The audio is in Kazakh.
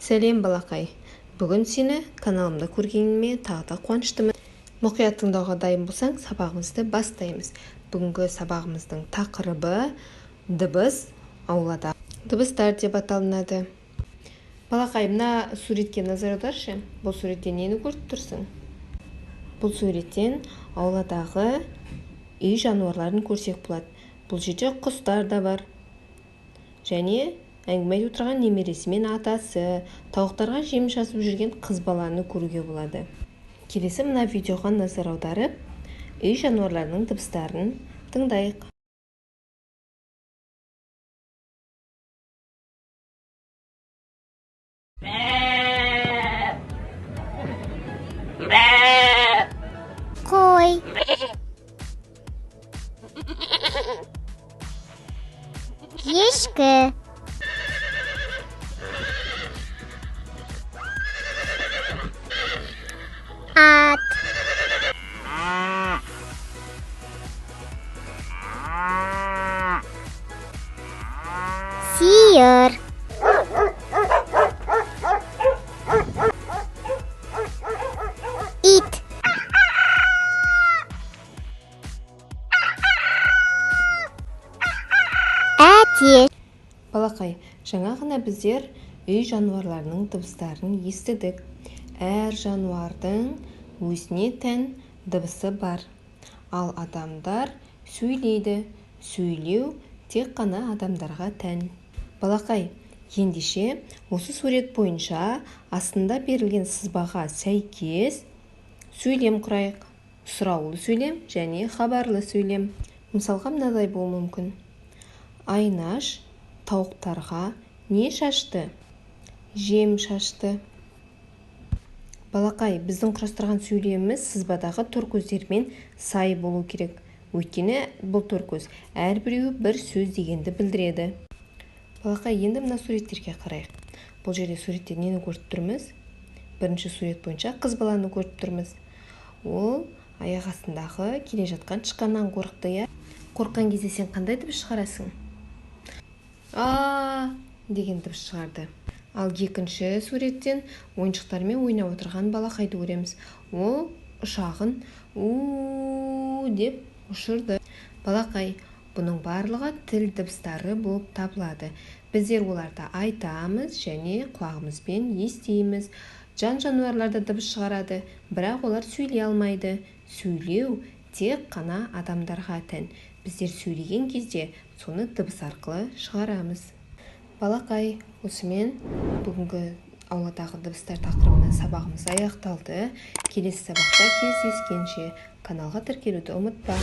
Сәлем балақай. Бүгін сені каналымда көргеніме тағы да қуаныштымын. Мұқият тыңдауға дайын болсаң, сабағымызды бастаймыз. Бүгінгі сабағымыздың тақырыбы дыбыс аулада. Дыбыстар деп аталынады. Балақай, мына суретке назар аударшы. Бұл суреттен нені көріп тұрсың? Бұл суреттен ауладағы үй жануарларын көрсек болады. Бұл жерде құстар да бар. Және әңгіме айтып отырған немересі мен атасы, тауықтарға жем жазып жүрген қыз баланы көруге болады. Келесі мына видеоға назар аударып, үй жануарларының дыбыстарын тыңдайық. Қой. Ешкі. Ат. Сиыр. Ит. Әтеш. Балақай, жаңа ғана біздер үй жануарларының дыбыстарын естідік. Әр жануардың өзіне тән дыбысы бар. Ал адамдар сөйлейді. Сөйлеу тек қана адамдарға тән. Балақай, ендеше осы сурет бойынша астында берілген сызбаға сәйкес сөйлем құрайық. Сұраулы сөйлем және хабарлы сөйлем. Мысалға мынадай болуы мүмкін. Айнаш тауықтарға не шашты? Жем шашты. Балақай, біздің құрастырған сөйлеміміз сызбадағы торкөздермен сай болу керек. Өйткені бұл торкөз әрбіреуі бір сөз дегенді білдіреді. Балақай, енді мына суреттерге қарайық. Бұл жерде суретте нені көріп тұрмыз? Бірінші сурет бойынша қыз баланы көріп тұрмыз. Ол аяқ астындағы келе жатқан тышқаннан қорықты, иә? Қорыққан кезде сен қандай дыбыс шығарасың? Деген дыбыс шығарды. Ал екінші суреттен ойыншықтармен ойнап отырған балақайды көреміз. Ол ұшағын деп ұшырды. Балақай, бұның барлығы тіл дыбыстары болып табылады. Біздер оларды айтамыз және құлағымызбен естиміз. Жануарлар да дыбыс шығарады, бірақ олар сөйлей алмайды. Сөйлеу тек қана адамдарға тән. Біздер сөйлеген кезде соны дыбыс арқылы шығарамыз. Балақай, осымен бүгінгі ауладағы дыбыстар тақырыбына сабағымыз аяқталды. Келесі сабақта кездескенше каналға тіркелуді ұмытпа.